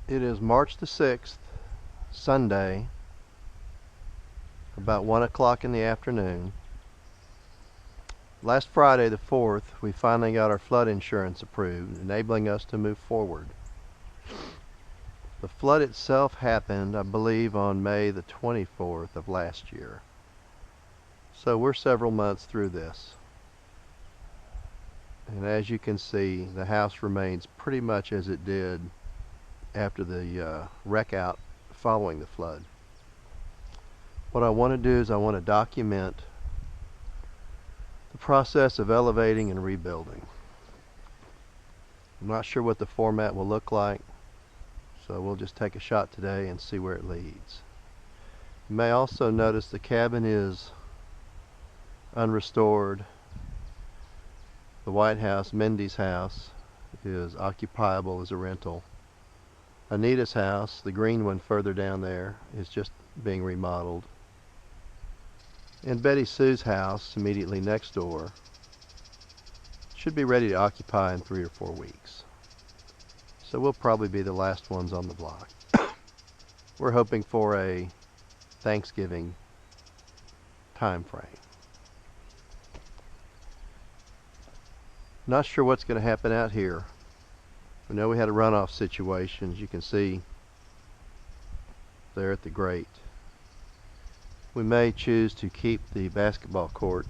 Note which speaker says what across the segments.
Speaker 1: It is March the 6th, Sunday, about 1 o'clock in the afternoon. Last Friday the 4th, we finally got our flood insurance approved, enabling us to move forward. The flood itself happened, I believe, on May the 24th of last year. So we're several months through this. And as you can see, the house remains pretty much as it did after the wreck out following the flood. What I want to do is I want to document the process of elevating and rebuilding. I'm not sure what the format will look like, so we'll just take a shot today and see where it leads. You may also notice the cabin is unrestored. The White House, Mindy's house, is occupiable as a rental. Anita's house, the green one further down there, is just being remodeled. And Betty Sue's house, immediately next door, should be ready to occupy in 3 or 4 weeks. So we'll probably be the last ones on the block. We're hoping for a Thanksgiving time frame. Not sure what's going to happen out here. We know we had a runoff situation, as you can see there at the grate. We may choose to keep the basketball court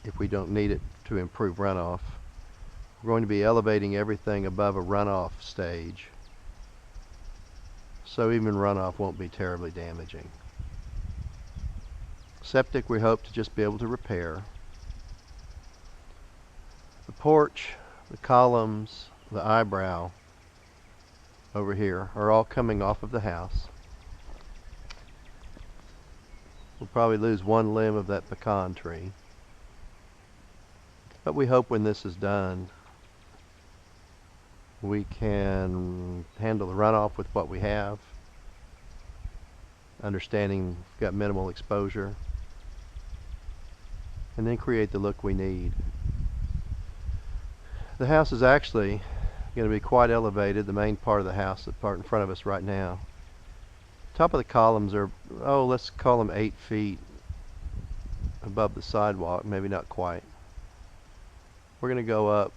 Speaker 1: if we don't need it to improve runoff. We're going to be elevating everything above a runoff stage, so even runoff won't be terribly damaging. Septic we hope to just be able to repair. The porch, the columns, the eyebrow over here are all coming off of the house. We'll probably lose one limb of that pecan tree, but we hope when this is done we can handle the runoff with what we have, understanding we've got minimal exposure, and then create the look we need. The house is actually going to be quite elevated, the main part of the house, the part in front of us right now. Top of the columns are, let's call them 8 feet above the sidewalk, maybe not quite. We're going to go up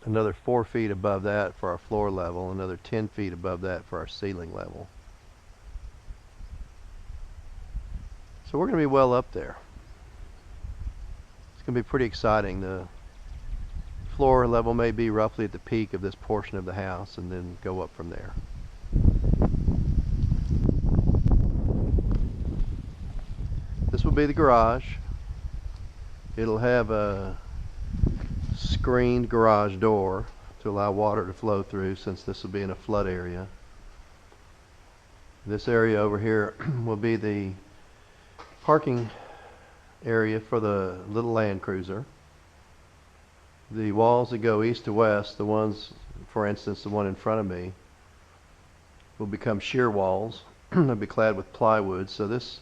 Speaker 1: another 4 feet above that for our floor level, another 10 feet above that for our ceiling level. So we're going to be well up there. It's going to be pretty exciting. The floor level may be roughly at the peak of this portion of the house and then go up from there. This will be the garage. It'll have a screened garage door to allow water to flow through, since this will be in a flood area. This area over here will be the parking area for the little Land Cruiser. The walls that go east to west, the ones, for instance, the one in front of me, will become shear walls. They'll be clad with plywood. So this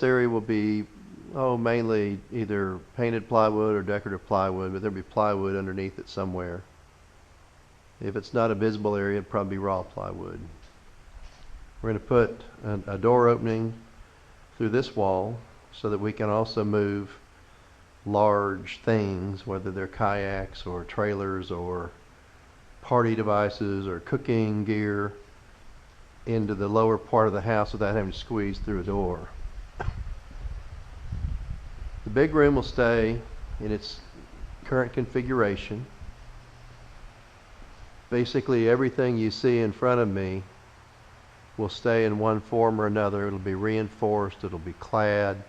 Speaker 1: area will be mainly either painted plywood or decorative plywood, but there'll be plywood underneath it somewhere. If it's not a visible area, it'll probably be raw plywood. We're going to put a door opening through this wall so that we can also move large things, whether they're kayaks or trailers or party devices or cooking gear, into the lower part of the house without having to squeeze through a door. The big room will stay in its current configuration. Basically everything you see in front of me will stay in one form or another. It'll be reinforced, it'll be clad,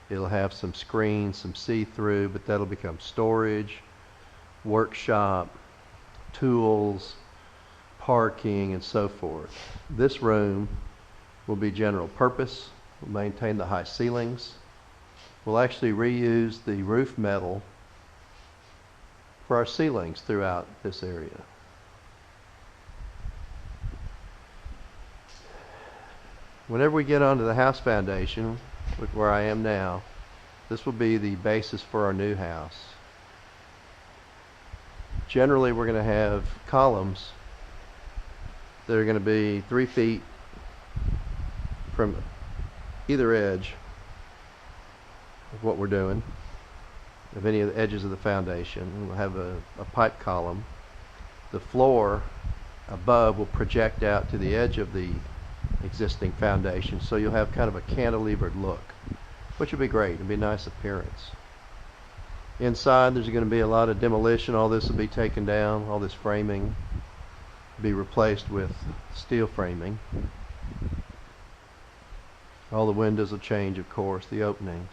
Speaker 1: it'll have some screens, some see-through, but that'll become storage, workshop, tools, parking, and so forth. This room will be general purpose. We'll maintain the high ceilings. We'll actually reuse the roof metal for our ceilings throughout this area. Whenever we get onto the house foundation, where I am now, this will be the basis for our new house. Generally, we're going to have columns that are going to be 3 feet from either edge of what we're doing, of any of the edges of the foundation. We'll have a pipe column. The floor above will project out to the edge of the existing foundation, so you'll have kind of a cantilevered look, which will be great. It'll be a nice appearance. Inside, there's going to be a lot of demolition. All this will be taken down. All this framing will be replaced with steel framing. All the windows will change, of course, the openings.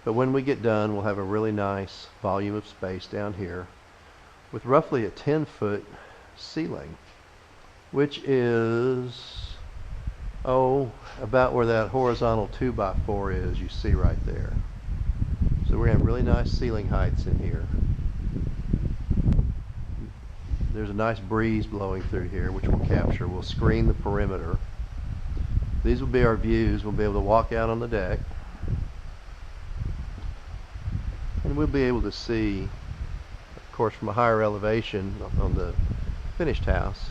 Speaker 1: But when we get done, we'll have a really nice volume of space down here with roughly a 10-foot ceiling, which is, about where that horizontal 2x4 is, you see right there. So we're going to have really nice ceiling heights in here. There's a nice breeze blowing through here, which we'll capture. We'll screen the perimeter. These will be our views. We'll be able to walk out on the deck, and we'll be able to see, of course, from a higher elevation on the finished house,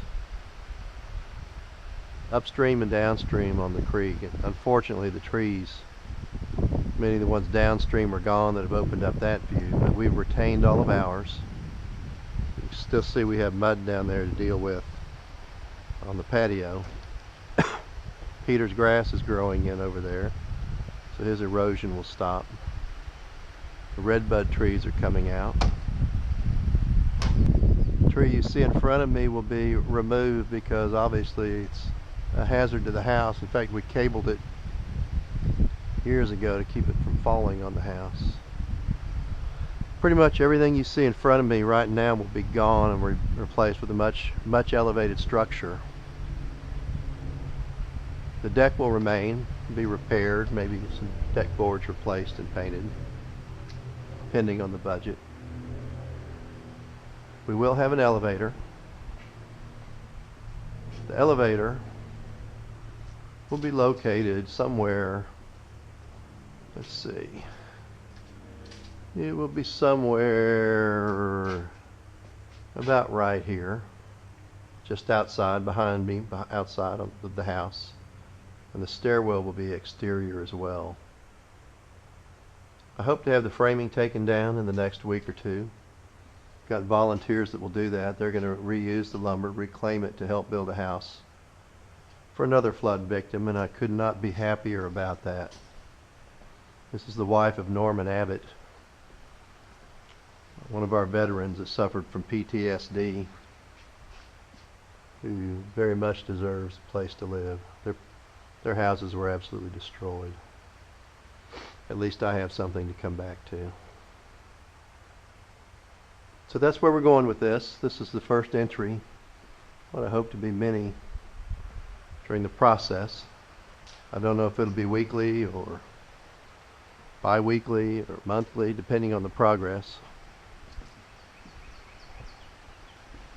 Speaker 1: upstream and downstream on the creek. And unfortunately, the trees, many of the ones downstream, are gone that have opened up that view, but we've retained all of ours. You can still see we have mud down there to deal with on the patio. Peter's grass is growing in over there, so his erosion will stop. The redbud trees are coming out. The tree you see in front of me will be removed because obviously it's a hazard to the house. In fact, we cabled it years ago to keep it from falling on the house. Pretty much everything you see in front of me right now will be gone and replaced with a much elevated structure. The deck will remain, be repaired, maybe some deck boards replaced and painted, depending on the budget. We will have an elevator. The elevator will be located somewhere, let's see, it will be somewhere about right here, just outside, behind me, outside of the house. And the stairwell will be exterior as well. I hope to have the framing taken down in the next week or two. Got volunteers that will do that. They're going to reuse the lumber, reclaim it to help build a house for another flood victim, and I could not be happier about that. This is the wife of Norman Abbott, one of our veterans that suffered from PTSD, who very much deserves a place to live. Their houses were absolutely destroyed. At least I have something to come back to. So that's where we're going with this. This is the first entry, what I hope to be many during the process. I don't know if it'll be weekly or bi-weekly or monthly, depending on the progress.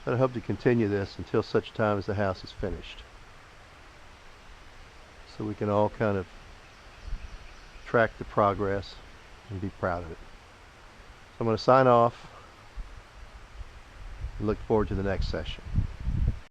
Speaker 1: But I hope to continue this until such time as the house is finished, so we can all kind of track the progress and be proud of it. So I'm going to sign off and look forward to the next session.